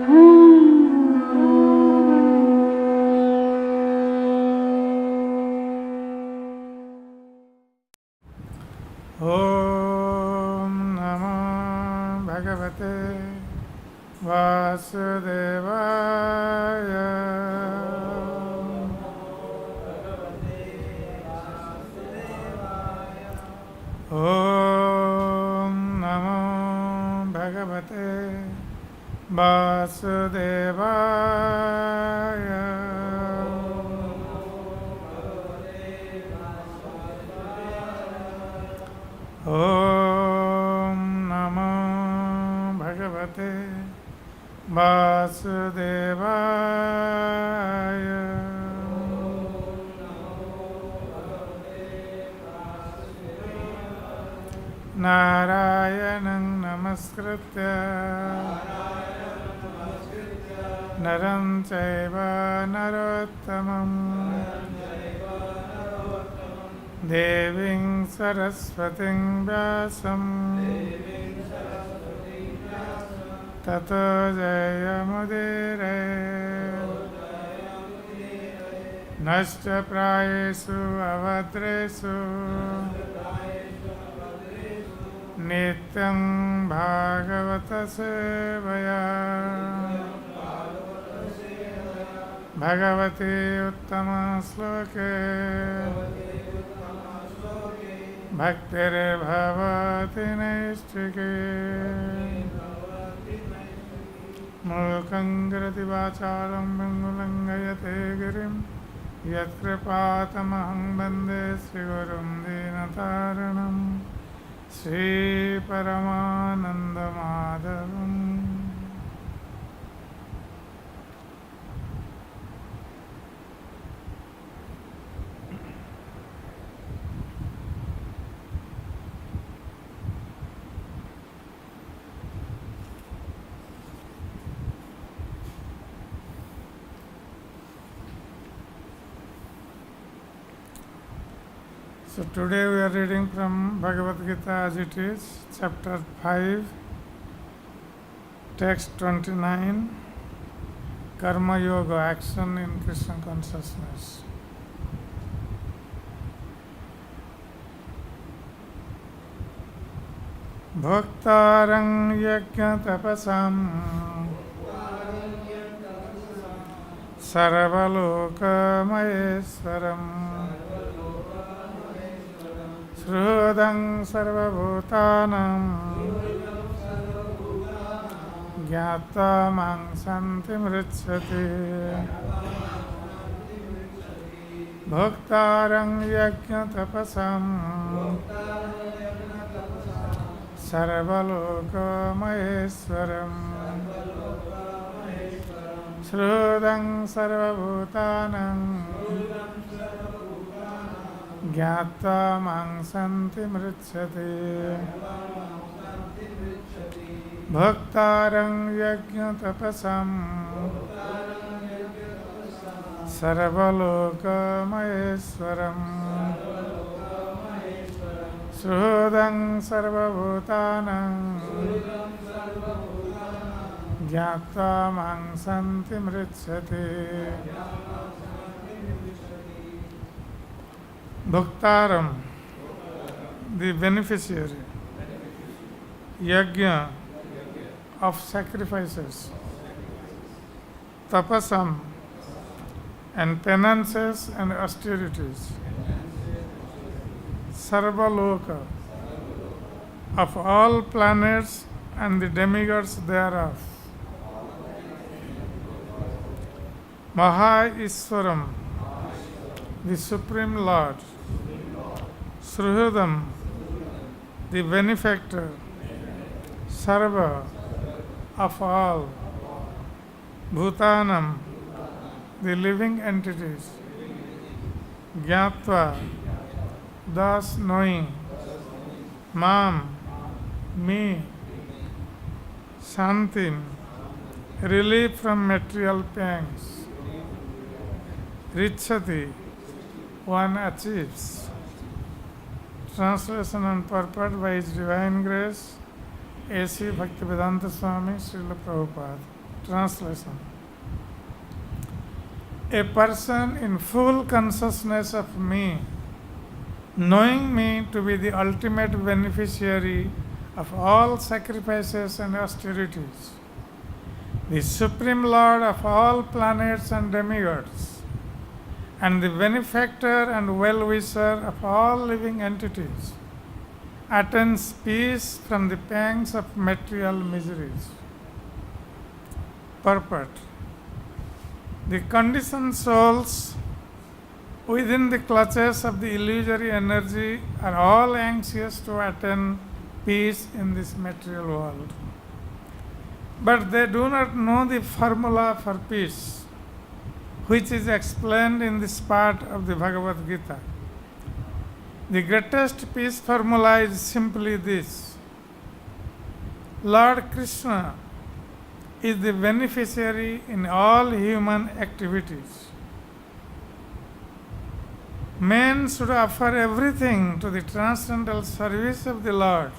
Om Namo Bhagavate Vasudevaya. Om Namo Bhagavate Vasudevaya. Om Namo Bhagavate Vasudevaya. Narayanam namaskritya naram chaiva narottamam deving saraswating vyasam tato jayamudire nashta prayesu avadresu nityam bhagavata sevaya bhagavati uttama sloke bhaktir bhavati naistike mukhaṁ karati vācālaṁ mangulam gayate girim yat kripatamaham bande sri gurum dinataranam Sri Paramananda Madhavam. So today we are reading from Bhagavad-Gita as it is, chapter 5, text 29, Karma Yoga, action in Krishna consciousness. Bhaktarang yajna tapasam sarvaloka maheswaram Shrudang sarvabhutanam gyata mang santi mritsati bhaktarang yajna tapasam sarvaloka maheswaram Shrudang sarvabhutanam Gyata mang santi mritsati Bhaktarang yajna tapasam Sarvaloka maheswaram Shrudang sarvabhutanam Gyata mang santi mritsati Bhaktaram, the beneficiary, yajna of sacrifices, tapasam and penances and austerities, sarvaloka of all planets and the demigods thereof, Maha Iswaram, the Supreme Lord, Sruhudam, the benefactor, Sarva, of all, Bhutanam, the living entities, Gyatva, thus knowing, Mam, me, Shantim, relief from material pangs, Richati, one achieves. Translation and purport by His Divine Grace, A.C. Bhaktivedanta Swami, Srila Prabhupada. Translation. A person in full consciousness of me, knowing me to be the ultimate beneficiary of all sacrifices and austerities, the Supreme Lord of all planets and demigods, and the benefactor and well-wisher of all living entities, attains peace from the pangs of material miseries. Purport. The conditioned souls within the clutches of the illusory energy are all anxious to attain peace in this material world. But they do not know the formula for peace, which is explained in this part of the Bhagavad-Gita. The greatest peace formula is simply this: Lord Krishna is the beneficiary in all human activities. Men should offer everything to the transcendental service of the Lord,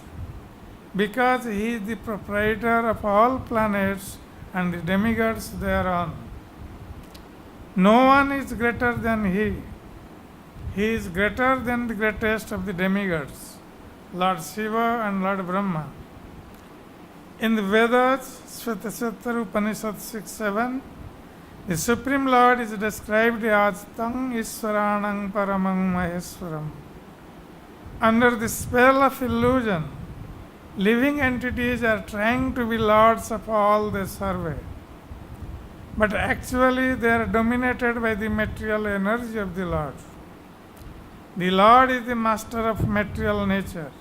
because He is the proprietor of all planets and the demigods thereon. No one is greater than He. He is greater than the greatest of the demigods, Lord Shiva and Lord Brahma. In the Vedas, Shvetashvatara Upanishad 6-7, the Supreme Lord is described as Tang Iswaranang Paramang Maheswaram. Under the spell of illusion, living entities are trying to be lords of all they survey. But actually they are dominated by the material energy of the Lord. The Lord is the master of material nature,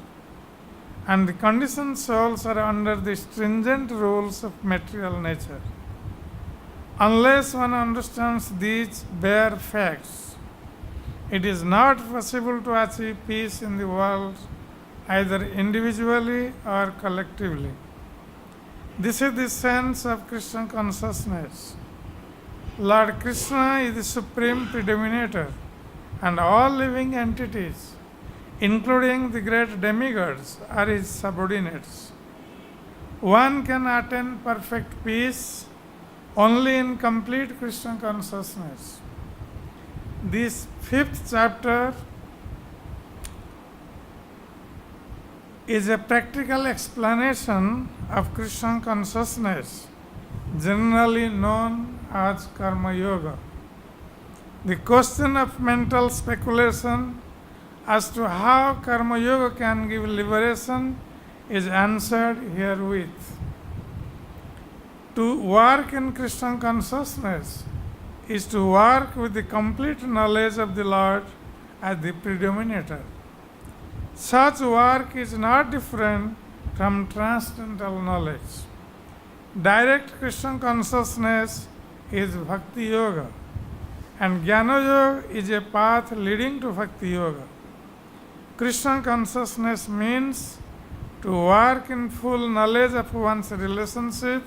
and the conditioned souls are under the stringent rules of material nature. Unless one understands these bare facts, it is not possible to achieve peace in the world, either individually or collectively. This is the sense of Krishna consciousness. Lord Krishna is the supreme predominator, and all living entities, including the great demigods, are His subordinates. One can attain perfect peace only in complete Krishna consciousness. This 5th chapter is a practical explanation of Krishna consciousness, generally known as Karma Yoga. The question of mental speculation as to how Karma Yoga can give liberation is answered herewith. To work in Krishna consciousness is to work with the complete knowledge of the Lord as the predominator. Such work is not different from transcendental knowledge. Direct Krishna consciousness is bhakti-yoga, and jnana-yoga is a path leading to bhakti-yoga. Krishna consciousness means to work in full knowledge of one's relationship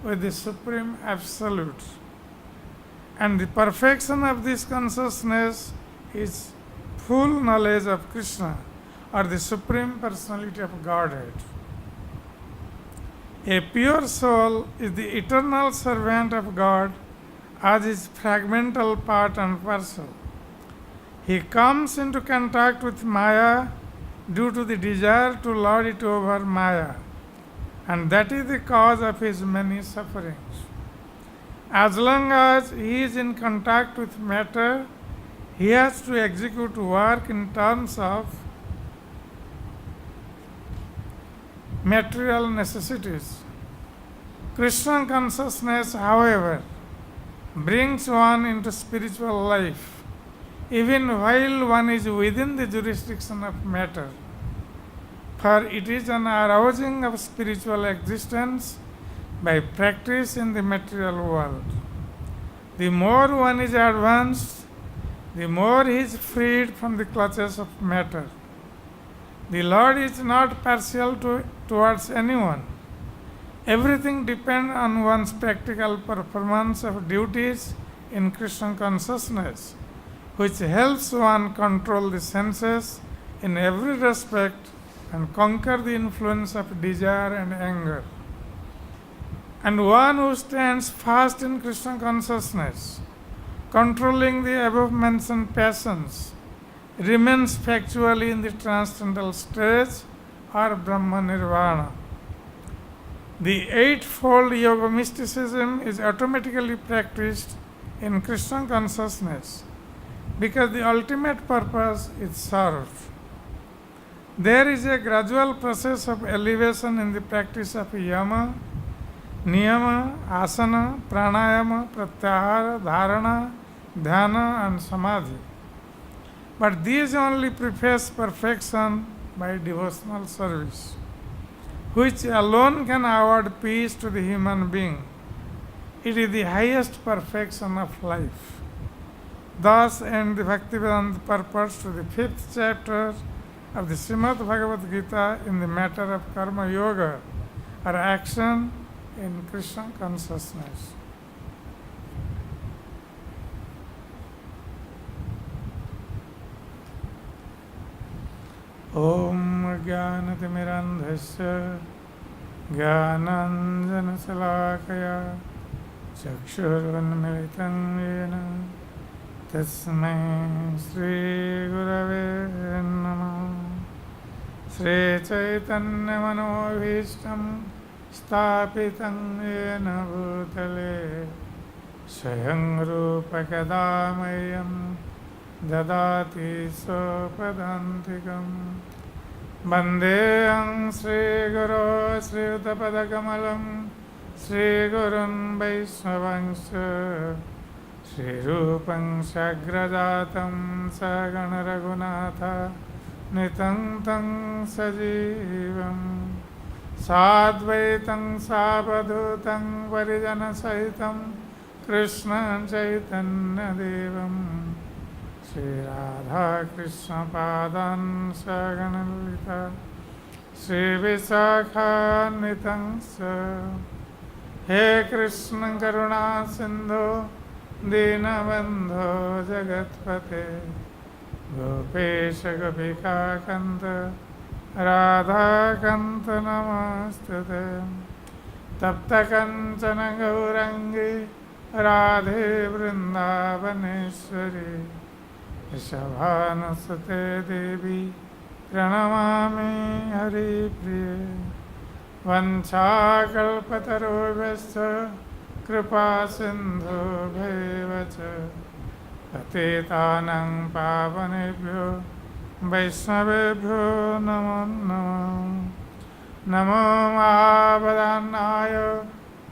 with the Supreme Absolute. And the perfection of this consciousness is full knowledge of Krishna, or the Supreme Personality of Godhead. A pure soul is the eternal servant of God as his fragmental part and parcel. He comes into contact with Maya due to the desire to lord it over Maya, and that is the cause of his many sufferings. As long as he is in contact with matter, he has to execute work in terms of material necessities. Krishna consciousness, however, brings one into spiritual life, even while one is within the jurisdiction of matter. For it is an arousing of spiritual existence by practice in the material world. The more one is advanced, the more he is freed from the clutches of matter. The Lord is not partial towards anyone. Everything depends on one's practical performance of duties in Krishna consciousness, which helps one control the senses in every respect and conquer the influence of desire and anger. And one who stands fast in Krishna consciousness, controlling the above mentioned passions, remains factually in the transcendental stage or Brahma Nirvana. The eightfold yoga mysticism is automatically practiced in Krishna consciousness because the ultimate purpose is served. There is a gradual process of elevation in the practice of yama, niyama, asana, pranayama, pratyahara, dharana, dhyana and samadhi. But these only preface perfection by devotional service, which alone can award peace to the human being. It is the highest perfection of life. Thus ends the Bhaktivedanta purpose to the 5th chapter of the Srimad Bhagavad-Gita in the matter of karma yoga, or action in Krishna consciousness. Om Jnanatimirandhasya Jnananjanasalakaya Chakshurvanmilitam Yena Tasmai Shri Gurave Namah. Shri Chaitanya Manobhishtam Sthapitam Yena Bhutale Swayam Rupa Kadamayam Dadati Sopadantikam Bandeham Sri Guru Sri Uttapadakamalam Sri Gurun Vaishnavangsha Sri Rupam Sagrajatam Sagana Raghunatha Nitam Tang Sajivam Sadvaitam Sabadhutam Varijana Sahitam Krishna Chaitanya Devam Sri Radha Krishna Padan Saganalita Sri Visakha Nitansa. He Krishna Karuna Sindhu Dinabandho Jagatpate Gopesha Gopika Kanta Radha Kanta Namastate Tapta Kanchana Gaurangi Radhe Vrindavaneshwari Shabhanasate Devi Pranamami Hari Priye Vanchakalpatarubhasya Kripa Sindhu Bhaivacha Patitanang Pavanebhyo Vaishnavebhyo Namo Namo Namo Mahabhadanaya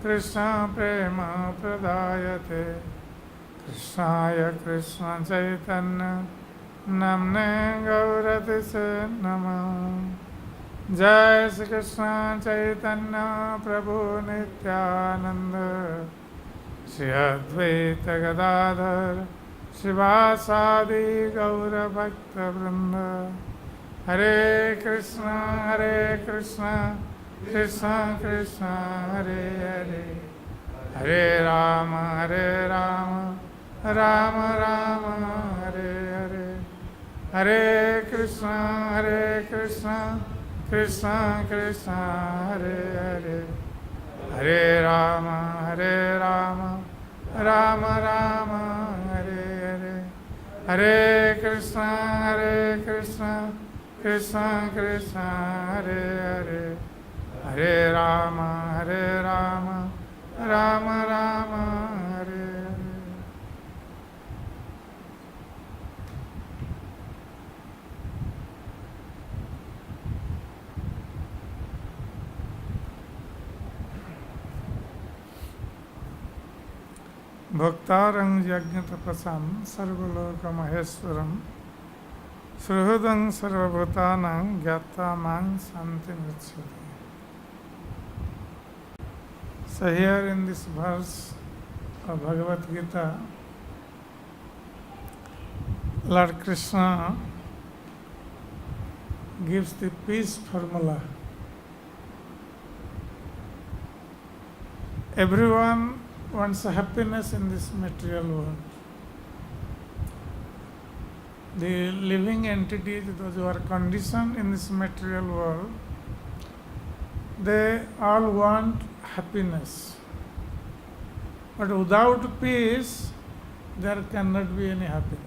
Krishna Prema Pradayate Krishnaya Krishna Chaitanya Namne Gauratise Namah. Jai Shri Krishna Chaitanya Prabhu Nityananda Shri Advaita Gadadhar Shivasadi Gaura Bhakta Vrinda. Hare Krishna Krishna Krishna Hare Hare Hare Rama Rama Rama Hare Hare Hare Krishna Krishna Krishna Hare Hare Hare Rama Rama Rama Hare Hare Hare Krishna Krishna Krishna Hare Hare Hare Rama Rama Rama Hare Hare. Bhaktarang Yagnatapasam Sarvaloka Maheswaram Sruhudang Sarvabhutanang Gyata Mang Santi Mitsuri. So here in this verse of Bhagavad-Gita, Lord Krishna gives the peace formula. Everyone wants happiness in this material world. The living entities, those who are conditioned in this material world, they all want happiness. But without peace, there cannot be any happiness.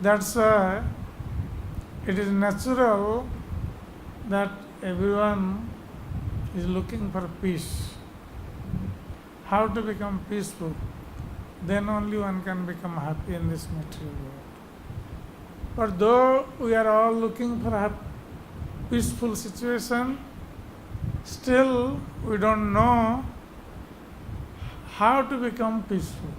That's why it is natural that everyone is looking for peace. How to become peaceful? Then only one can become happy in this material world. But though we are all looking for a peaceful situation, still we don't know how to become peaceful.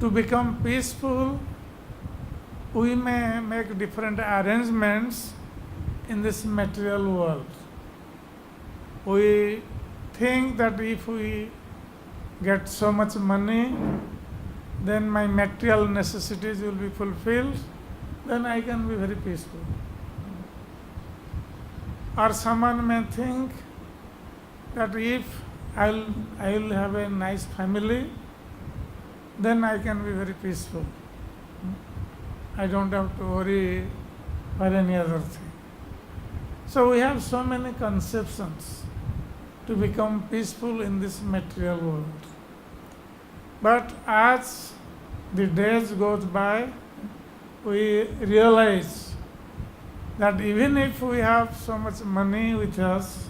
To become peaceful, we may make different arrangements in this material world. We think that if we get so much money, then my material necessities will be fulfilled, then I can be very peaceful. Or someone may think that if I will have a nice family, then I can be very peaceful. I don't have to worry for any other thing. So we have so many conceptions to become peaceful in this material world. But as the days goes by, we realize that even if we have so much money with us,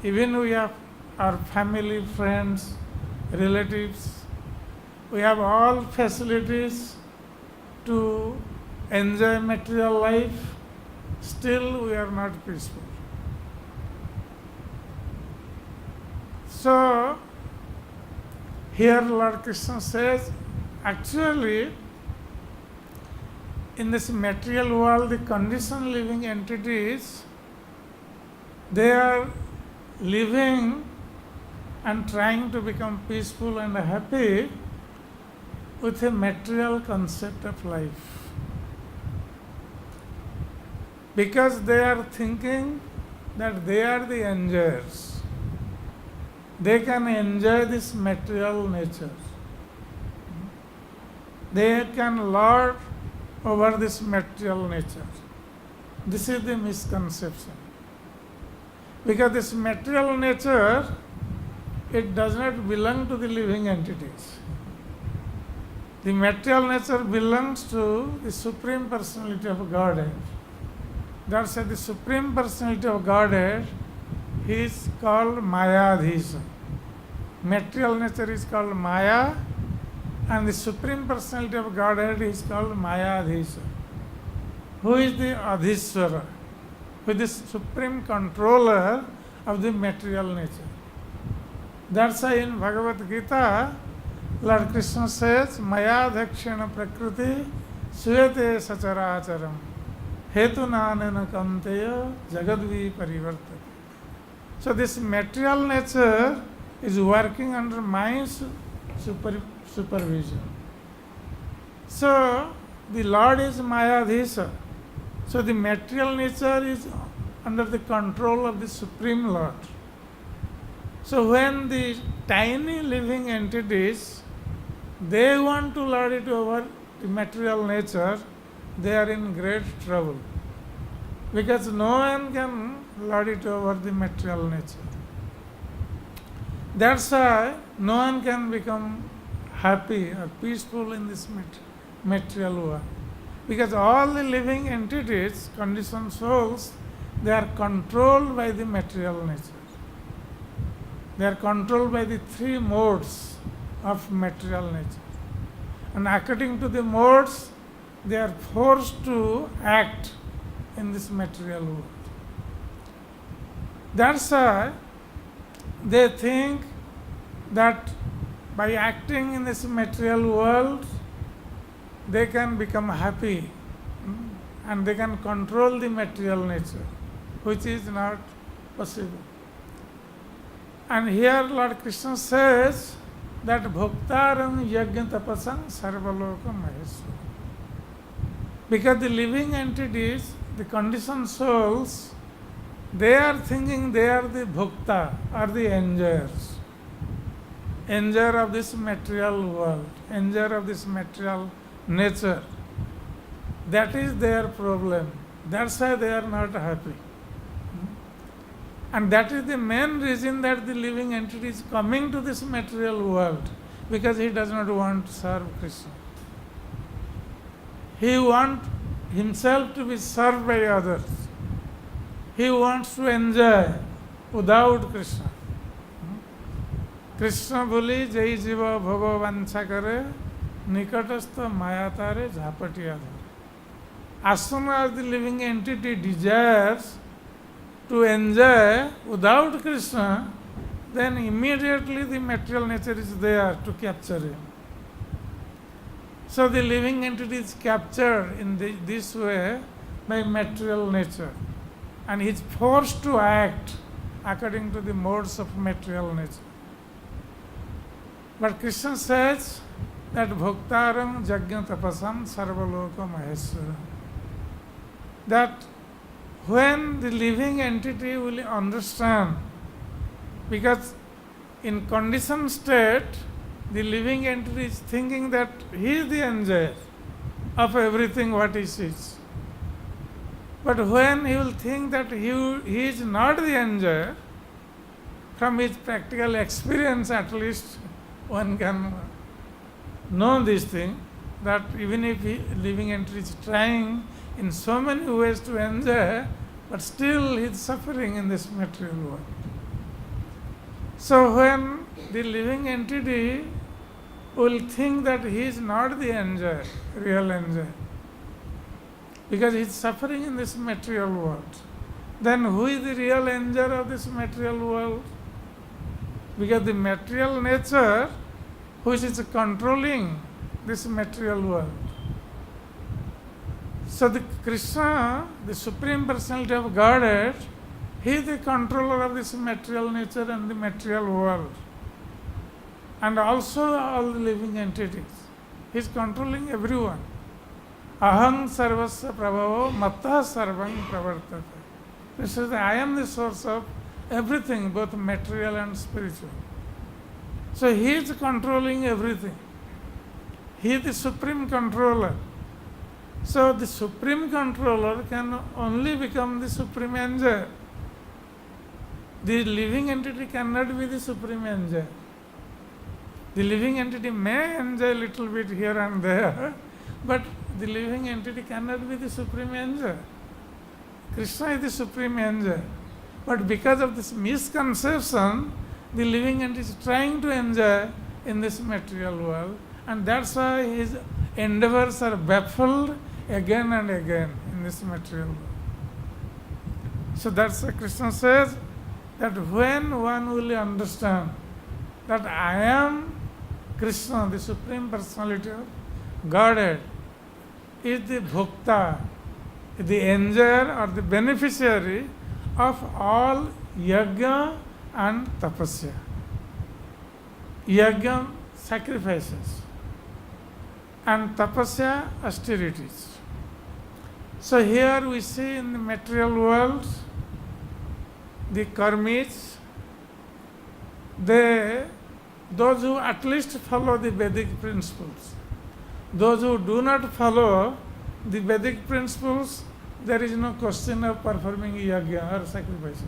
even we have our family, friends, relatives, we have all facilities to enjoy material life, still we are not peaceful. So, here Lord Krishna says, actually, in this material world, the conditioned living entities, they are living and trying to become peaceful and happy with a material concept of life. Because they are thinking that they are the enjoyers. They can enjoy this material nature. They can lord over this material nature. This is the misconception. Because this material nature, it does not belong to the living entities. The material nature belongs to the Supreme Personality of Godhead. That's why the Supreme Personality of Godhead is called Mayadhisha. Material nature is called Maya, and the Supreme Personality of Godhead is called Mayadhisha. Who is the Adhishwara? Who is the Supreme Controller of the material nature. That's why in Bhagavad-Gita, Lord Krishna says, Maya dhakshena prakriti suyate sacharacharam hetunanena kanteya jagadvi parivartate. So this material nature is working under my supervision. So the Lord is Mayadhisha. So the material nature is under the control of the Supreme Lord. So when the tiny living entities, they want to lord it over the material nature, they are in great trouble. Because no one can lord it over the material nature. That's why no one can become happy or peaceful in this material world. Because all the living entities, conditioned souls, they are controlled by the material nature. They are controlled by the three modes of material nature. And according to the modes, they are forced to act in this material world. That's why they think that by acting in this material world, they can become happy and they can control the material nature, which is not possible. And here Lord Krishna says that bhoktaram yajna tapasam sarvaloka maheshwara. Because the living entities, the conditioned souls, they are thinking they are the bhokta or the enjoyers. Enjoyer of this material world, enjoyer of this material nature. That is their problem. That's why they are not happy. And that is the main reason that the living entity is coming to this material world, because he does not want to serve Krishna. He wants himself to be served by others. He wants to enjoy without Krishna. Krishna boli jai jiva bhogo vancha kare nikatastha mayatare jhapatiya dhare. As soon as the living entity desires to enjoy without Krishna, then immediately the material nature is there to capture him. So the living entity is captured in this way by material nature, and he is forced to act according to the modes of material nature. But Krishna says that bhoktaram jagya tapasam sarvaloka maheswara, that when the living entity will understand, because in conditioned state, the living entity is thinking that he is the enjoyer of everything what he sees. But when he will think that he is not the enjoyer, from his practical experience at least one can know this thing, that even if living entity is trying in so many ways to enjoy, but still he is suffering in this material world. So when the living entity will think that he is not the enjoyer, real enjoyer, because he is suffering in this material world, then who is the real enjoyer of this material world? Because the material nature which is controlling this material world. So the Krishna, the Supreme Personality of Godhead, he is the controller of this material nature and the material world, and also all the living entities. He is controlling everyone. Aham sarvasya prabhavo matta sarvam pravartate. He says, I am the source of everything, both material and spiritual. So he is controlling everything. He is the supreme controller. So the supreme controller can only become the supreme enjoyer. The living entity cannot be the supreme enjoyer. The living entity may enjoy a little bit here and there, but the living entity cannot be the supreme enjoyer. Krishna is the supreme enjoyer. But because of this misconception, the living entity is trying to enjoy in this material world, and that's why his endeavors are baffled again and again in this material world. So that's why Krishna says that when one will understand that I am Krishna, the Supreme Personality of Godhead, is the bhokta, the enjoyer or the beneficiary of all yajna and tapasya. Yajna, sacrifices, and tapasya, austerities. So here we see in the material world, the karmis, those who at least follow the Vedic principles. Those who do not follow the Vedic principles, there is no question of performing yajna or sacrifices.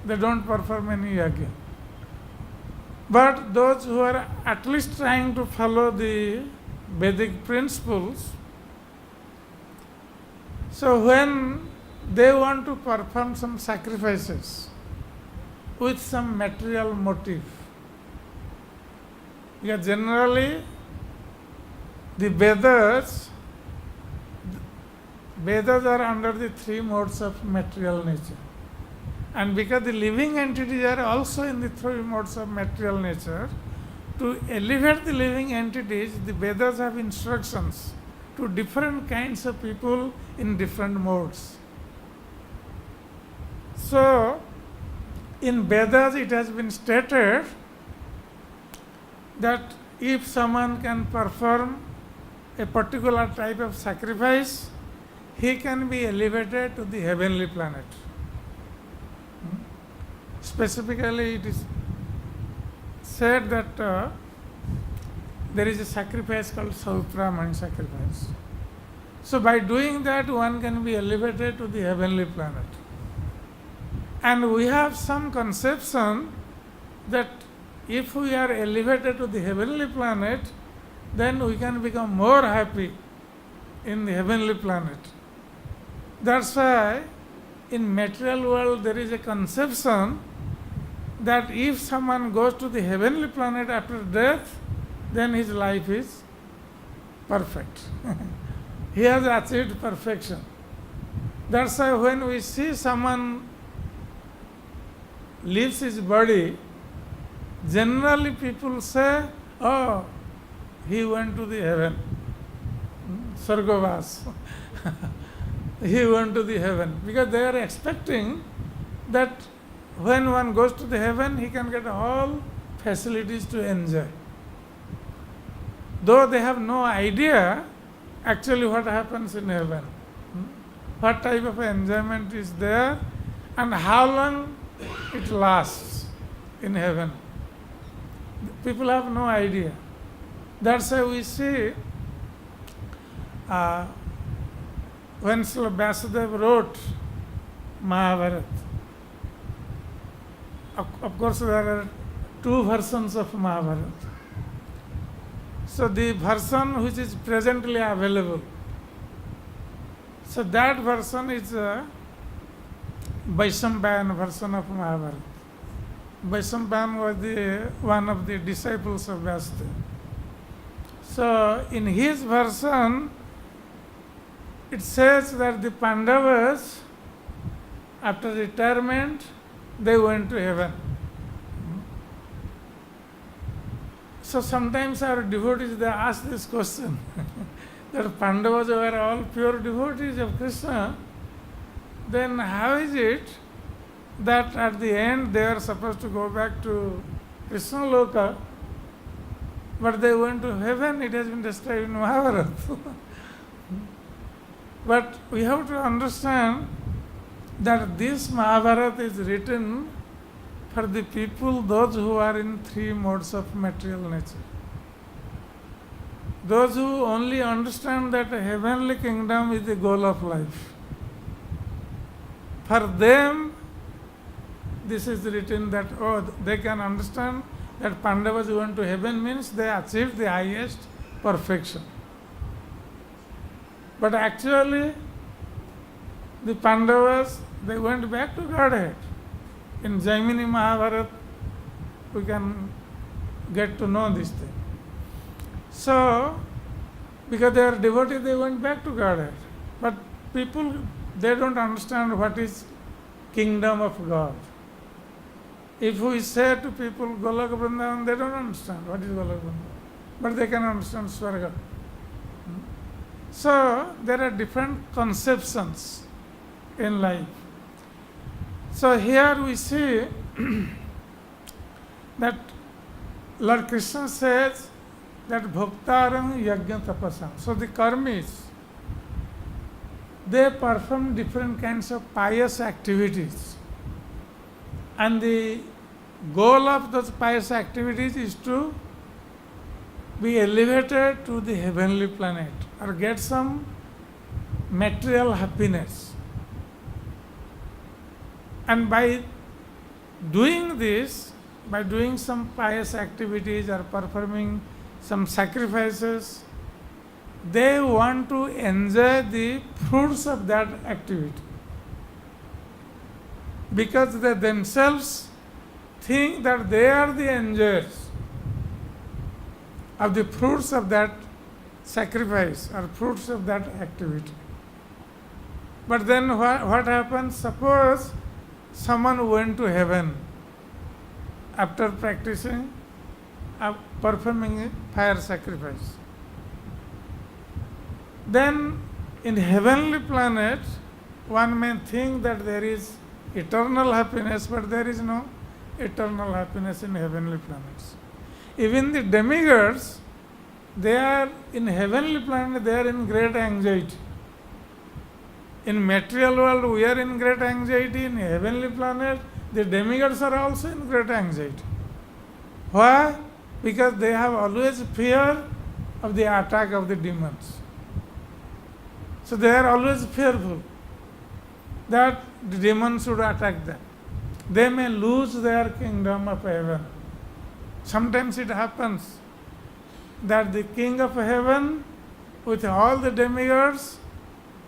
They don't perform any yajna. But those who are at least trying to follow the Vedic principles, so when they want to perform some sacrifices with some material motive, because generally the Vedas are under the three modes of material nature. And because the living entities are also in the three modes of material nature, to elevate the living entities, the Vedas have instructions to different kinds of people in different modes. So, in Vedas it has been stated that if someone can perform a particular type of sacrifice, he can be elevated to the heavenly planet. Specifically, it is said that there is a sacrifice called Sautramani sacrifice. So by doing that, one can be elevated to the heavenly planet. And we have some conception that if we are elevated to the heavenly planet, then we can become more happy in the heavenly planet. That's why in material world there is a conception that if someone goes to the heavenly planet after death, then his life is perfect. He has achieved perfection. That's why when we see someone leaves his body, generally people say, oh, he went to the heaven, Sargovas. He went to the heaven. Because they are expecting that when one goes to the heaven, he can get all facilities to enjoy. Though they have no idea actually what happens in heaven, what type of enjoyment is there, and how long it lasts in heaven. People have no idea. That's why we see when Srila Vasudev wrote Mahabharata, of course there are two versions of Mahabharata. So the version which is presently available, so that version is a Vaishambhayan version of Mahabharata. Vaishambhayan was one of the disciples of Vasudev. So in his version, it says that the Pandavas, after retirement, they went to heaven. So sometimes our devotees, they ask this question, that Pandavas were all pure devotees of Krishna, then how is it that at the end they are supposed to go back to Krishna Loka, but they went to heaven? It has been described in Mahabharata. But we have to understand that this Mahabharata is written for the people, those who are in three modes of material nature. Those who only understand that a heavenly kingdom is the goal of life. For them, this is written that, they can understand that Pandavas who went to heaven means they achieved the highest perfection. But actually, the Pandavas, they went back to Godhead. In Jaimini Mahabharata, we can get to know this thing. So, because they are devotees, they went back to Godhead. But people, they don't understand what is kingdom of God. If we say to people Golok Vrindavan, they don't understand what is Golok Vrindavan. But they can understand Swarga. So, there are different conceptions in life. So here we see that Lord Krishna says that Bhoktaram Yajna Tapasam. So the karmis, they perform different kinds of pious activities. And the goal of those pious activities is to be elevated to the heavenly planet or get some material happiness. And by doing this, by doing some pious activities or performing some sacrifices, they want to enjoy the fruits of that activity. Because they themselves think that they are the enjoyers of the fruits of that sacrifice or fruits of that activity. But then what happens? Suppose someone went to heaven after practicing, performing a fire sacrifice. Then in heavenly planet, one may think that there is eternal happiness, but there is no eternal happiness in heavenly planets. Even the demigods, they are in heavenly planet, they are in great anxiety. In material world, we are in great anxiety. In heavenly planet, the demigods are also in great anxiety. Why? Because they have always fear of the attack of the demons. So they are always fearful that the demons should attack them. they may lose their kingdom of heaven. Sometimes it happens that the king of heaven with all the demigods,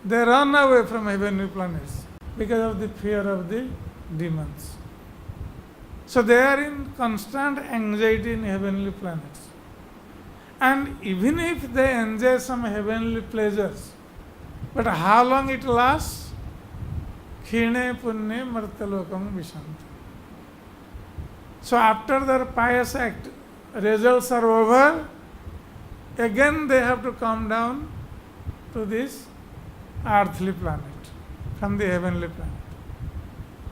they run away from heavenly planets because of the fear of the demons. So they are in constant anxiety in heavenly planets. And even if they enjoy some heavenly pleasures, but how long it lasts? Khine punne martalokam vishanti. So after their pious act, results are over, again they have to come down to this earthly planet from the heavenly planet.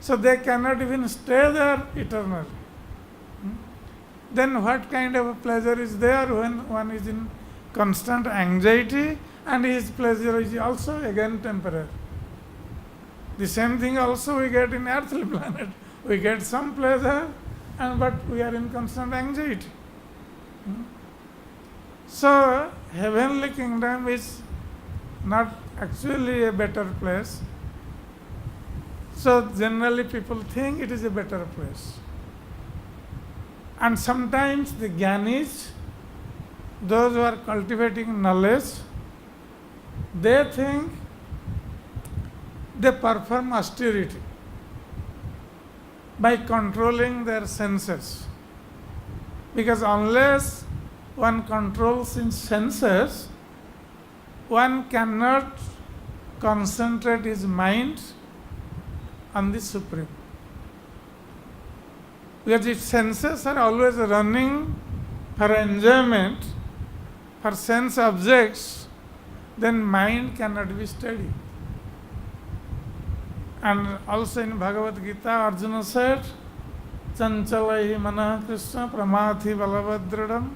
So they cannot even stay there eternally. Then what kind of a pleasure is there when one is in constant anxiety and his pleasure is also again temporary? The same thing also we get in earthly planet. We get some pleasure, but we are in constant anxiety. So heavenly kingdom is not actually a better place. So generally people think it is a better place. And sometimes the Gyanis, those who are cultivating knowledge, they think they perform austerity by controlling their senses. Because unless one controls his senses, one cannot concentrate his mind on the Supreme. Because if senses are always running for enjoyment, for sense objects, then mind cannot be steady. And also in Bhagavad-Gita, Arjuna said, Chanchalai manah Krishna pramathi balavadradam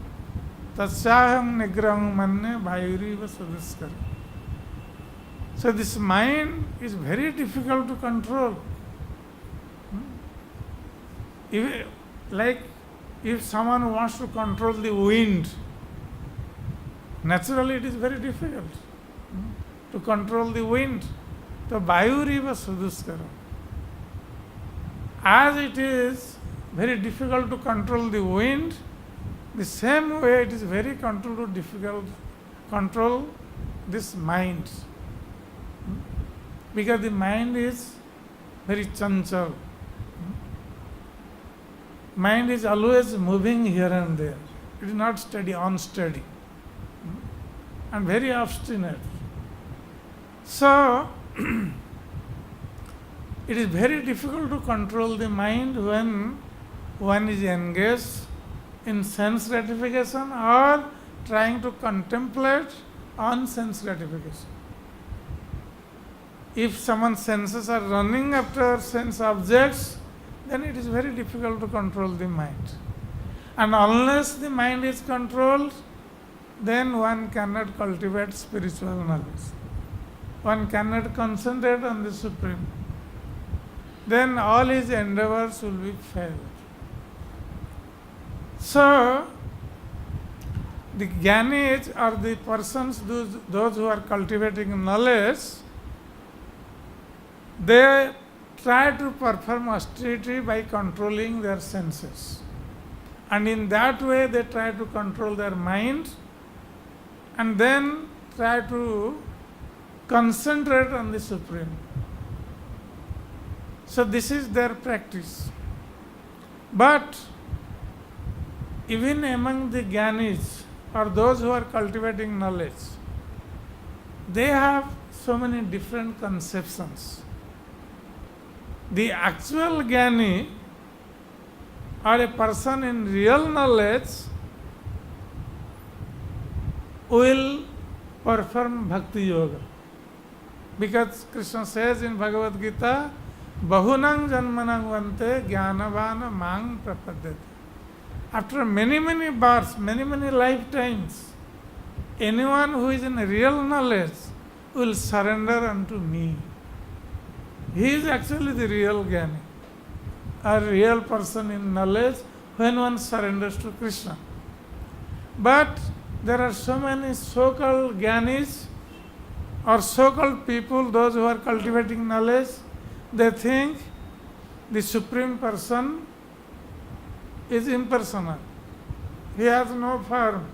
tasyaham nigraham manne bhayuriva sudaskara. So this mind is very difficult to control. If someone wants to control the wind, naturally it is very difficult to control the wind. So Bhayuriva Suduskara. As it is very difficult to control the wind, the same way it is very difficult to control this mind. Because the mind is very chanchal. Mind is always moving here and there. It is not steady, unsteady. And very obstinate. So, it is very difficult to control the mind when one is engaged in sense gratification or trying to contemplate on sense gratification. If someone's senses are running after sense objects, then it is very difficult to control the mind. And unless the mind is controlled, then one cannot cultivate spiritual knowledge. One cannot concentrate on the Supreme. Then all his endeavors will be failed. So, the Gyanis are the persons, those who are cultivating knowledge, they try to perform austerity by controlling their senses. And in that way they try to control their mind and then try to concentrate on the Supreme. So this is their practice. But even among the Gyanis or those who are cultivating knowledge, they have so many different conceptions. The actual Gyani or a person in real knowledge will perform bhakti-yoga. Because Krishna says in Bhagavad-Gita, Bahunang janmanang vante jnanavana mang prapadyate. After many births, many lifetimes, anyone who is in real knowledge will surrender unto me. He is actually the real Gyani, a real person in knowledge when one surrenders to Krishna. But there are so many so-called Gyanis or so-called people, those who are cultivating knowledge, they think the Supreme Person is impersonal. He has no form.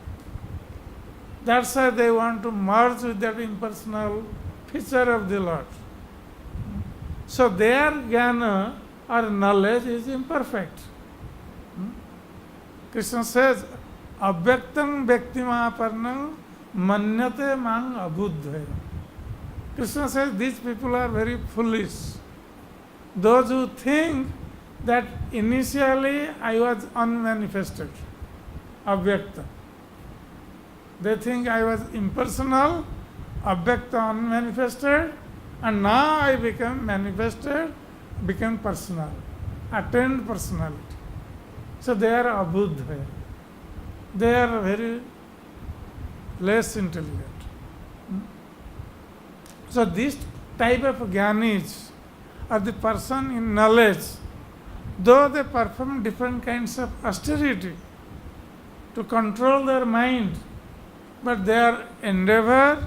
That's why they want to merge with that impersonal feature of the Lord. So their jnana or knowledge is imperfect. Krishna says, Avyaktam Vyaktimaparnam Manyate Mang Abhuddhaya. Krishna says these people are very foolish. Those who think that initially I was unmanifested, Avyakta. They think I was impersonal, Avyakta, unmanifested, and now I become manifested, become personal, attained personality. So they are abhuddhaya. They are very less intelligent. So this type of jnanis are the person in knowledge, though they perform different kinds of austerity to control their mind, but their endeavor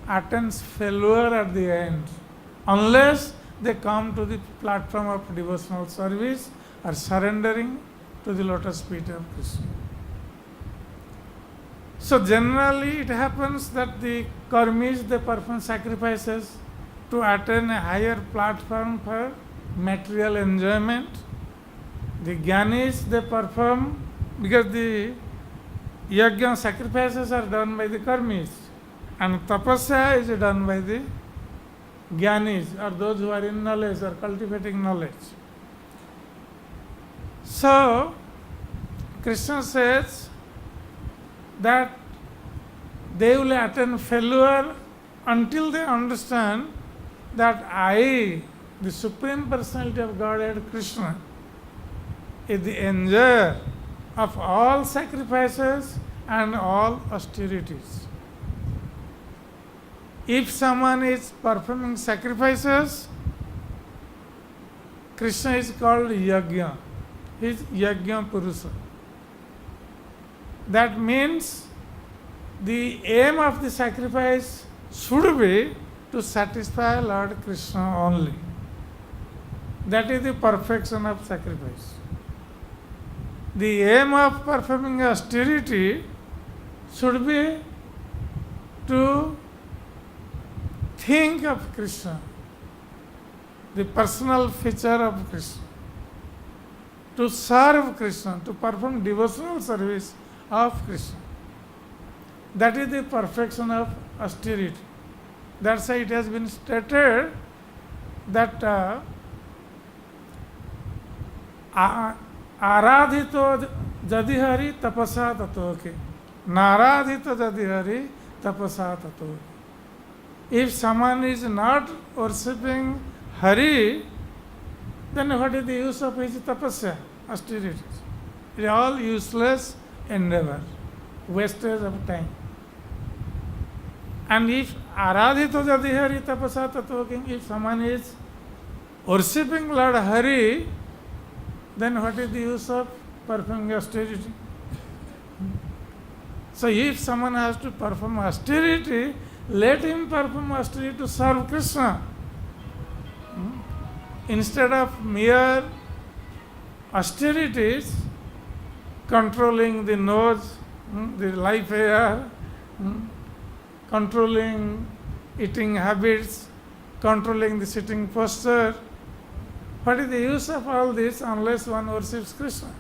attains failure at the end, unless they come to the platform of devotional service or surrendering to the lotus feet of Krishna. So generally it happens that the karmis, they perform sacrifices to attain a higher platform for material enjoyment. The jnanis, they perform because the yajna sacrifices are done by the karmis, and tapasya is done by the jnanis, or those who are in knowledge or cultivating knowledge. So Krishna says that they will attain failure until they understand that I, the Supreme Personality of Godhead Krishna, is the enjoyer of all sacrifices and all austerities. If someone is performing sacrifices, Krishna is called yajna. He is yajna purusa. That means the aim of the sacrifice should be to satisfy Lord Krishna only. That is the perfection of sacrifice. The aim of performing austerity should be to think of Krishna, the personal feature of Krishna, to serve Krishna, to perform devotional service of Krishna. That is the perfection of austerity. That's why it has been stated that आराधितो जदि हरि तपसा ततोके नाराधितो जदि हरि तपसा ततोके. If someone is not worshipping Hari, then what is the use of his tapasya, austerities? It is all useless endeavor, wastage of time. And if aradhito jadi Hari tapasa tatoke, if someone is worshipping Lord Hari, then what is the use of performing austerity? So if someone has to perform austerity, let him perform austerity to serve Krishna. Instead of mere austerities, controlling the nose, the life air, controlling eating habits, controlling the sitting posture. What is the use of all this unless one worships Krishna?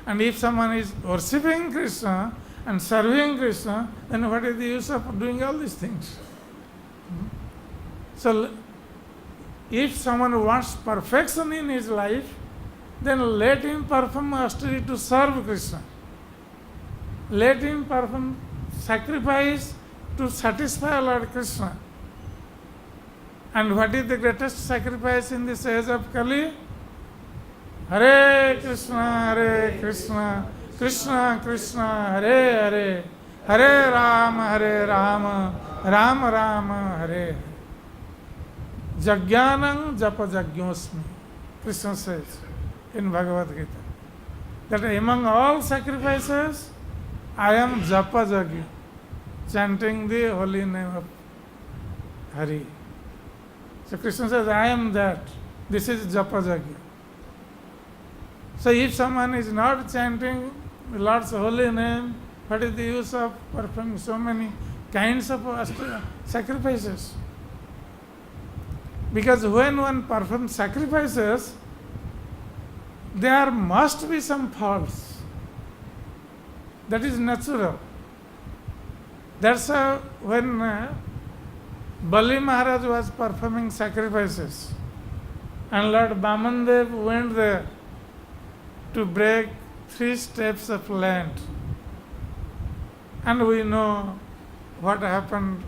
And if someone is worshipping Krishna and serving Krishna, then what is the use of doing all these things? So, if someone wants perfection in his life, then let him perform austerity to serve Krishna. Let him perform sacrifice to satisfy Lord Krishna. And what is the greatest sacrifice in this age of Kali? Hare Krishna, Krishna Krishna, Hare Hare, Hare Rama, Rama Rama, Hare Hare. Jagyanam japa jagyosmi. Krishna says in Bhagavad-Gita that among all sacrifices, I am japa jagya, chanting the holy name of Hari. So Krishna says, I am that. This is japa yajna. So if someone is not chanting the Lord's holy name, what is the use of performing so many kinds of sacrifices? Because when one performs sacrifices, there must be some faults. That is natural. That's how when Bali Maharaj was performing sacrifices and Lord Vamandev went there to break 3 steps of land. And we know what happened,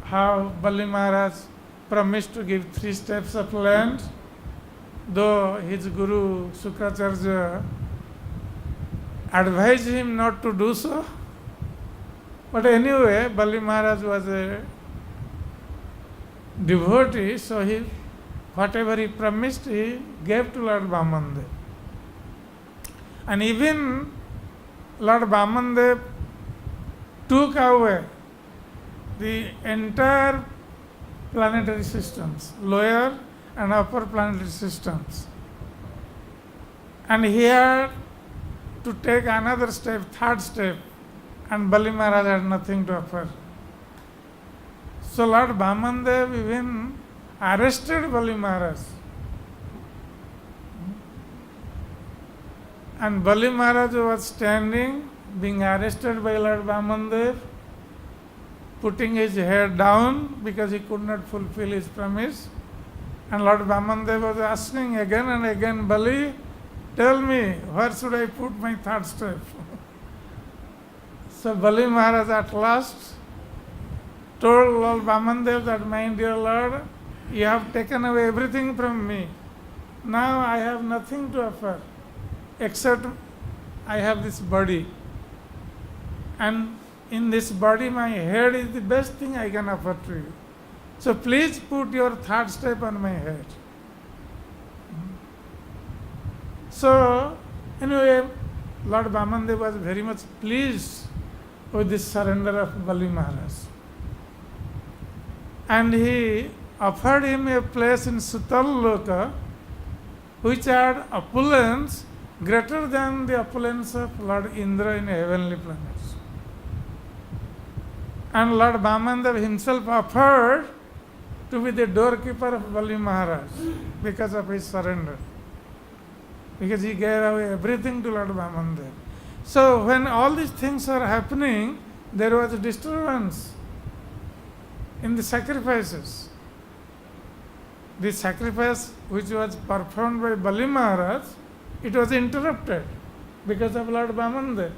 how Bali Maharaj promised to give 3 steps of land, though his Guru Sukracharya advised him not to do so. But anyway, Bali Maharaj was a devotee, so whatever he promised, he gave to Lord Vamandev. And even Lord Vamandev took away the entire planetary systems, lower and upper planetary systems. And he had to take another step, 3rd step, and Bali Maharaj had nothing to offer. So Lord Vamandev even arrested Bali Maharaj. And Bali Maharaj was standing, being arrested by Lord Vamandev, putting his head down because he could not fulfill his promise. And Lord Vamandev was asking again and again, Bali, tell me, where should I put my 3rd step? So Bali Maharaj at last told Lord Vamandev that, my dear Lord, you have taken away everything from me. Now I have nothing to offer except I have this body. And in this body, my head is the best thing I can offer to you. So please put your 3rd step on my head. So anyway, Lord Vamandev was very much pleased with this surrender of Bali Maharaj. And he offered him a place in Sutal Loka, which had opulence greater than the opulence of Lord Indra in heavenly planets. And Lord Vamandev himself offered to be the doorkeeper of Bali Maharaj because of his surrender. Because he gave away everything to Lord Vamandev. So when all these things are happening, there was a disturbance in the sacrifices. The sacrifice which was performed by Bali Maharaj, it was interrupted because of Lord Vamandev.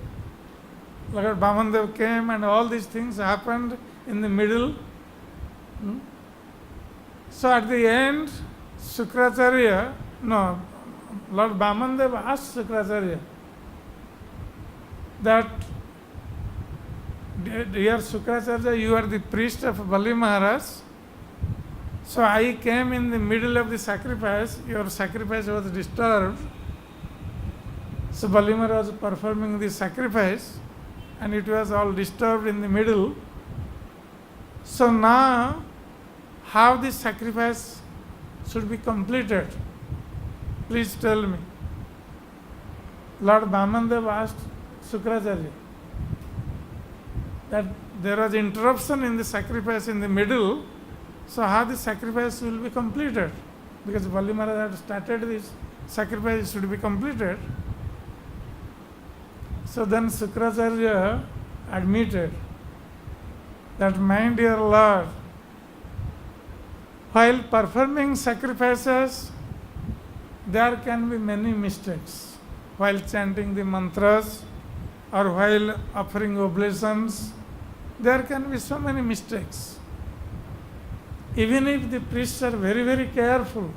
Lord Vamandev came and all these things happened in the middle. So at the end, Lord Vamandev asked Sukracharya that, dear Sukracharya, you are the priest of Bali Maharaj. So I came in the middle of the sacrifice. Your sacrifice was disturbed. So Bali Maharaj was performing the sacrifice and it was all disturbed in the middle. So now, how this sacrifice should be completed? Please tell me. Lord Vamandev asked Sukracharya that there was interruption in the sacrifice in the middle, so how the sacrifice will be completed? Because Bali Maharaj had started this sacrifice should be completed. So then Sukracharya admitted that, my dear Lord, while performing sacrifices, there can be many mistakes. While chanting the mantras or while offering oblations, there can be so many mistakes. Even if the priests are very, very careful,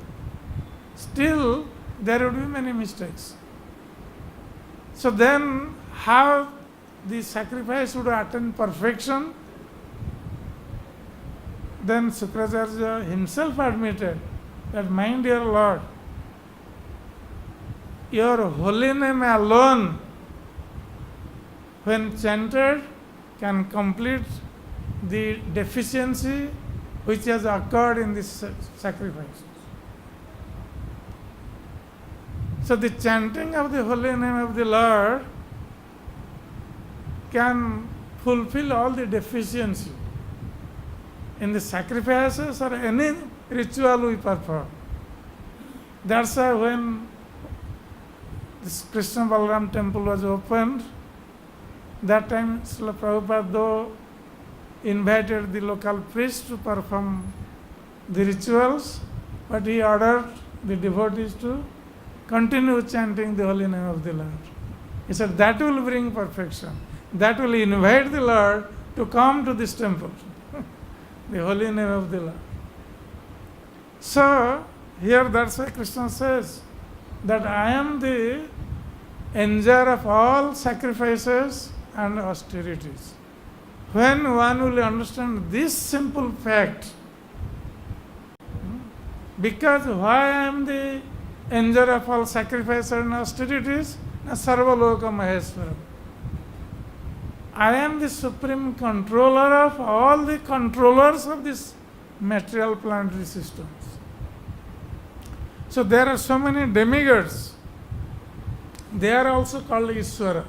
still there would be many mistakes. So then, how the sacrifice would attain perfection? Then Sukracharya himself admitted that, my dear Lord, your holy name alone, when chanted, can complete the deficiency which has occurred in this sacrifice. So the chanting of the holy name of the Lord can fulfill all the deficiency in the sacrifices or any ritual we perform. That's why when this Krishna Balaram temple was opened, that time Srila Prabhupada though invited the local priest to perform the rituals, but he ordered the devotees to continue chanting the holy name of the Lord. He said that will bring perfection. That will invite the Lord to come to this temple. The holy name of the Lord. So, here that's why Krishna says that I am the enjoyer of all sacrifices and austerities. When one will understand this simple fact, because why I am the enjoyer of all sacrifices and austerities, Sarva Loka Maheswaram. I am the supreme controller of all the controllers of this material planetary systems. So there are so many demigods. They are also called Ishvara.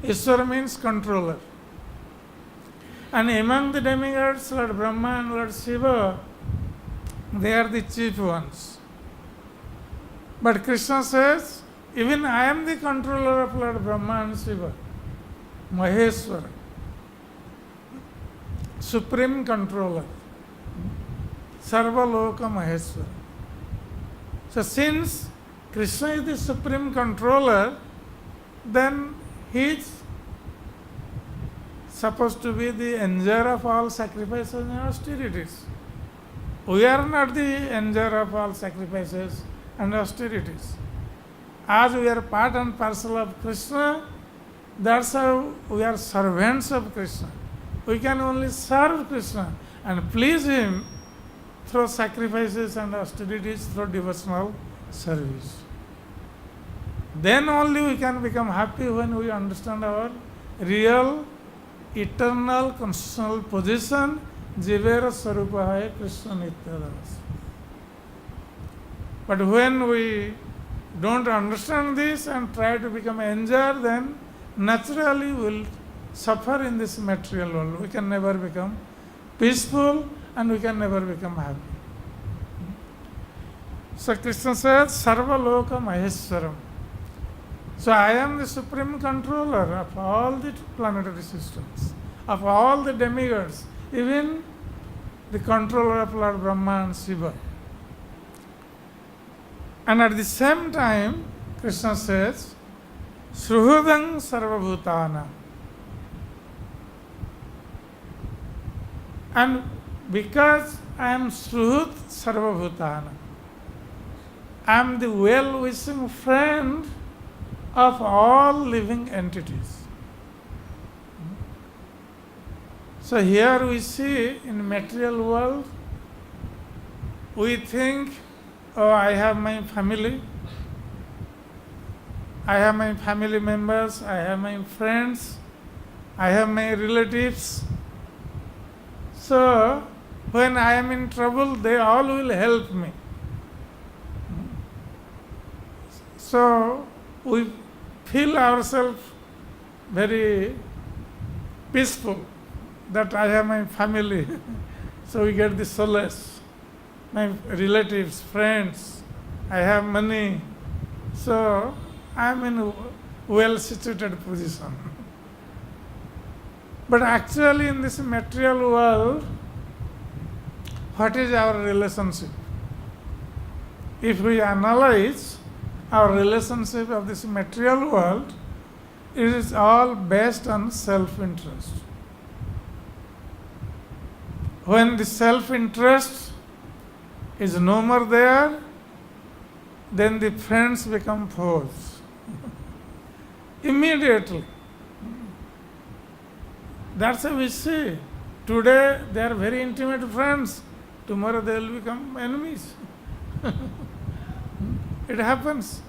Ishvara means controller. And among the demigods, Lord Brahma and Lord Shiva, they are the chief ones. But Krishna says, even I am the controller of Lord Brahma and Shiva. Maheswara, supreme controller, Sarva Loka Maheswara. So since Krishna is the supreme controller, then he is supposed to be the enjoyer of all sacrifices and austerities. We are not the enjoyer of all sacrifices and austerities. As we are part and parcel of Krishna, that's how we are servants of Krishna. We can only serve Krishna and please Him through sacrifices and austerities, through devotional service. Then only we can become happy when we understand our real, eternal, constitutional position, Jivera Sarupa Hai Krishna Nityadas. But when we don't understand this and try to become enjoyer, then naturally will suffer in this material world. We can never become peaceful and we can never become happy. So Krishna says, Sarva Loka Maheswaram. So I am the supreme controller of all the planetary systems, of all the demigods, even the controller of Lord Brahma and Shiva. And at the same time, Krishna says, Sruhudang Sarvabhutana. And because I am Sruhut Sarvabhutana, I am the well-wishing friend of all living entities. So here we see in material world, we think, oh, I have my family, I have my family members, I have my friends, I have my relatives. So when I am in trouble, they all will help me. So we feel ourselves very peaceful that I have my family. So we get the solace. My relatives, friends, I have money. So I am in a well-situated position. But actually in this material world, what is our relationship? If we analyze our relationship of this material world, it is all based on self-interest. When the self-interest is no more there, then the friends become foes. Immediately. That's how we see. Today they are very intimate friends. Tomorrow they will become enemies. It happens.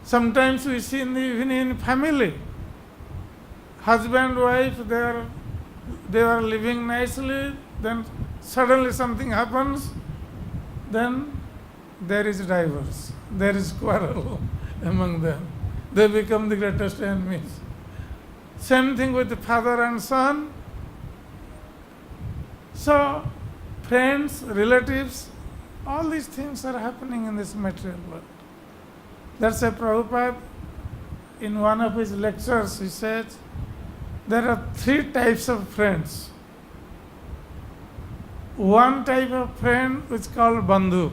Sometimes we see even in family, husband, wife, they are living nicely, then suddenly something happens, then there is divorce, there is quarrel among them. They become the greatest enemies. Same thing with the father and son. So, friends, relatives, all these things are happening in this material world. That's why Prabhupada, in one of his lectures, he says, there are 3 types of friends. One type of friend is called bandhu.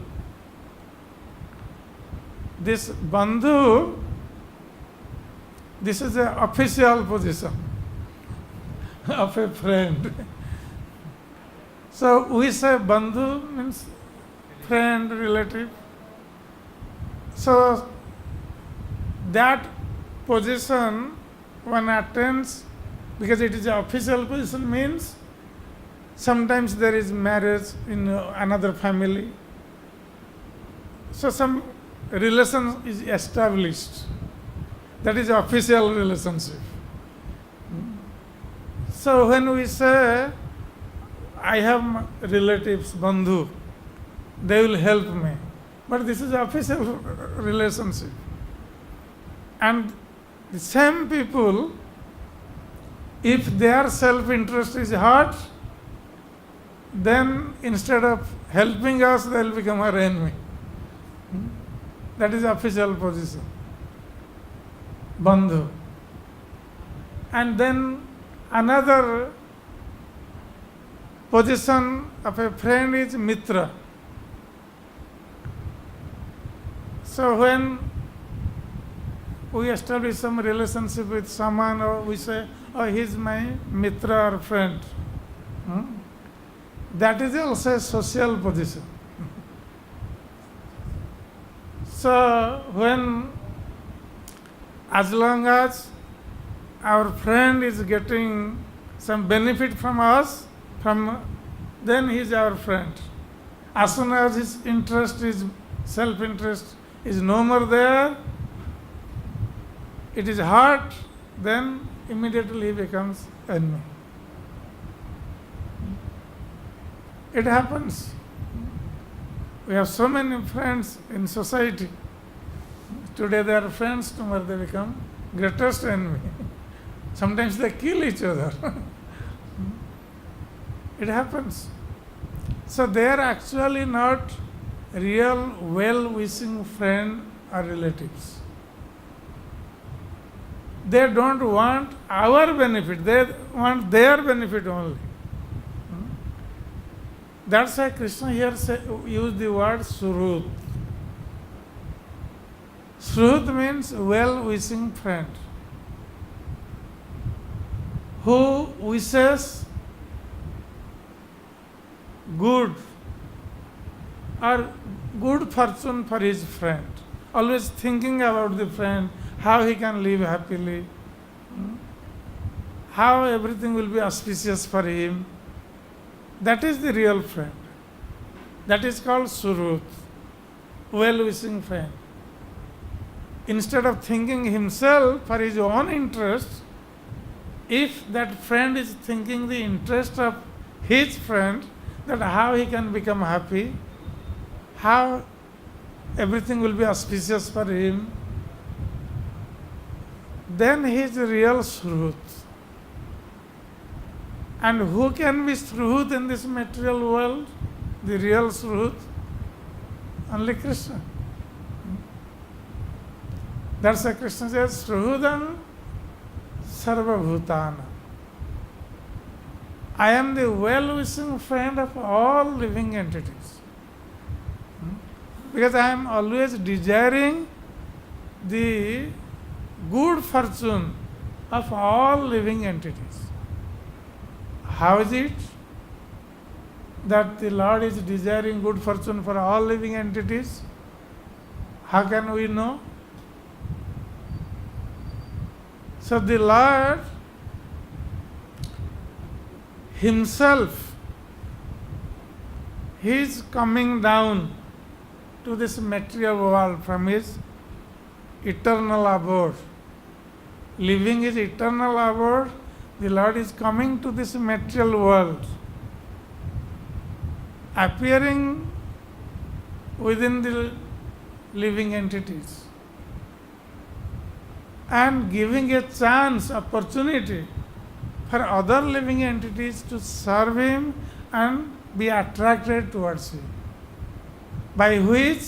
This bandhu, this is the official position of a friend. So we say bandhu means friend, relative. So that position one attains, because it is an official position, means sometimes there is marriage in another family. So some relation is established. That is official relationship. So when we say, I have relatives, bandhu, they will help me. But this is official relationship. And the same people, if their self-interest is hurt, then instead of helping us, they will become our enemy. That is official position. Bandhu. And then another position of a friend is mitra. So when we establish some relationship with someone, or we say, oh, he is my mitra or friend, that is also a social position. So when, as long as our friend is getting some benefit from us, then he is our friend. As soon as his interest is, self-interest is no more there, it is hurt, then immediately he becomes enemy. It happens. We have so many friends in society. Today they are friends, tomorrow they become greatest enemy. Sometimes they kill each other. It happens. So they are actually not real well-wishing friend or relatives. They don't want our benefit, they want their benefit only. That's why Krishna here used the word Surut. Surut means well-wishing friend, who wishes good or good fortune for his friend, always thinking about the friend, how he can live happily, how everything will be auspicious for him. That is the real friend. That is called Surut, well-wishing friend. Instead of thinking himself for his own interest, if that friend is thinking the interest of his friend, that how he can become happy, how everything will be auspicious for him, then he is the real Surut. And who can be Surut in this material world? The real Surut? Only Krishna. That's why Krishna says, Sruhudam Sarvabhutana. I am the well-wishing friend of all living entities. Because I am always desiring the good fortune of all living entities. How is it that the Lord is desiring good fortune for all living entities? How can we know? So the Lord himself, he is coming down to this material world from his eternal abode. Leaving his eternal abode, the Lord is coming to this material world, appearing within the living entities and giving a chance, opportunity for other living entities to serve him and be attracted towards him, by which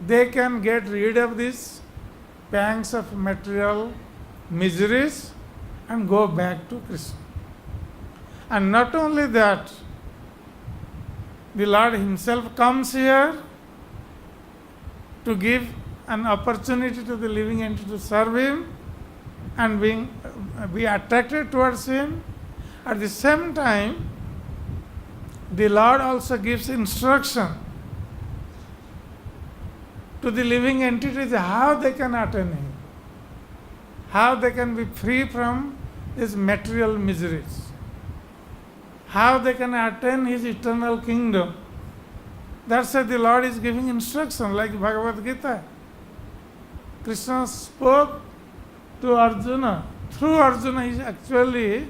they can get rid of these pangs of material miseries and go back to Krishna. And not only that, the Lord himself comes here to give an opportunity to the living entity to serve him and be attracted towards him. At the same time, the Lord also gives instruction to the living entities how they can attain him, how they can be free from these material miseries, how they can attain his eternal kingdom. That's why the Lord is giving instruction, like Bhagavad-Gita. Krishna spoke to Arjuna. Through Arjuna, he actually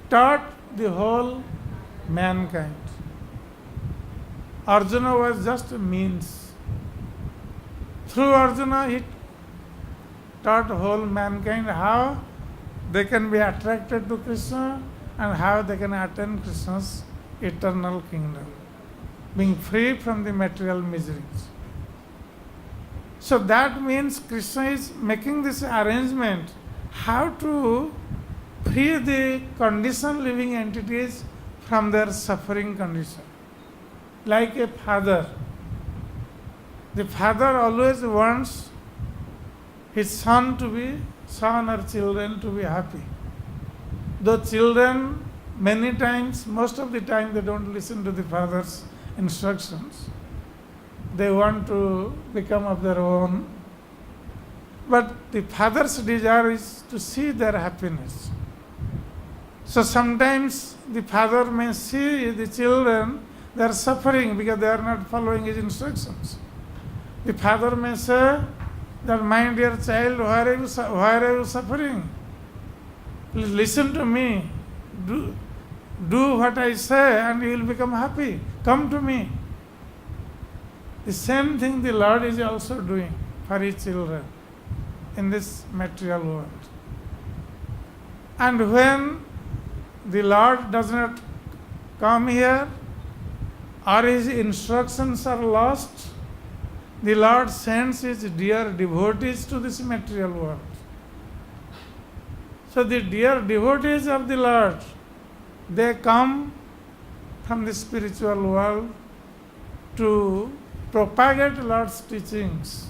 taught the whole mankind. Arjuna was just a means. Through Arjuna, he taught whole mankind how they can be attracted to Krishna and how they can attain Krishna's eternal kingdom, being free from the material miseries. So that means Krishna is making this arrangement how to free the conditioned living entities from their suffering condition. Like a father. The father always wants his son or children to be happy. Though children, many times, most of the time, they don't listen to the father's instructions. They want to become of their own. But the father's desire is to see their happiness. So sometimes the father may see the children, they are suffering because they are not following his instructions. The father may say that, my dear child, why are you suffering? Please listen to me. Do what I say and you will become happy. Come to me. The same thing the Lord is also doing for his children in this material world. And when the Lord does not come here or his instructions are lost, the Lord sends his dear devotees to this material world. So the dear devotees of the Lord, they come from the spiritual world to propagate Lord's teachings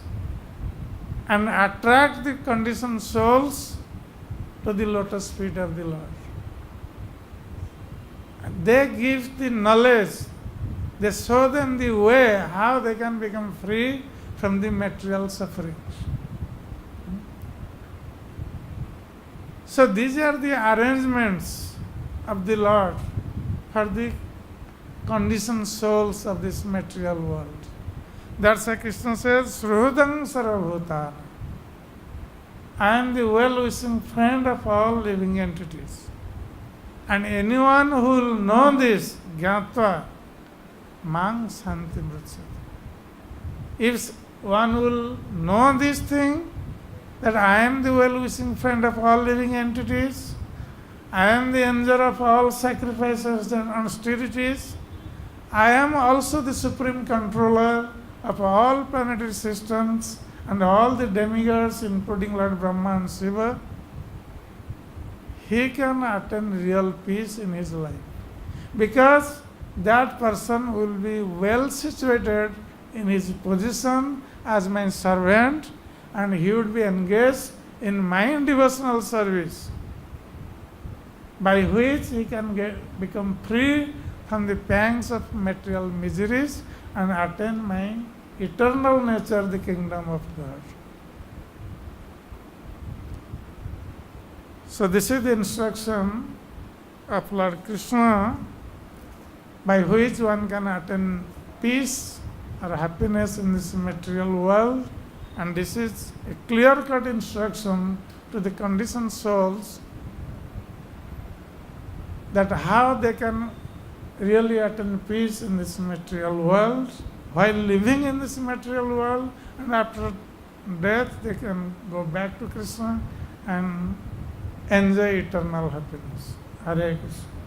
and attract the conditioned souls to the lotus feet of the Lord. They give the knowledge, they show them the way how they can become free from the material sufferings. So these are the arrangements of the Lord for the conditioned souls of this material world. That's why Krishna says, Sruhudam Sarvabhutana. I am the well-wishing friend of all living entities. And anyone who will know this, Gyatva, Mang Santi Mritsati. If one will know this thing, that I am the well-wishing friend of all living entities, I am the enjoyer of all sacrifices and austerities, I am also the supreme controller of all planetary systems and all the demigods, including Lord Brahma and Shiva, he can attain real peace in his life. Because that person will be well situated in his position as my servant, and he would be engaged in my devotional service, by which he can become free from the pangs of material miseries and attain my eternal nature, the kingdom of God. So this is the instruction of Lord Krishna, by which one can attain peace or happiness in this material world. And this is a clear-cut instruction to the conditioned souls that how they can really attain peace in this material world while living in this material world, and after death they can go back to Krishna and enjoy eternal happiness. Hare Krishna.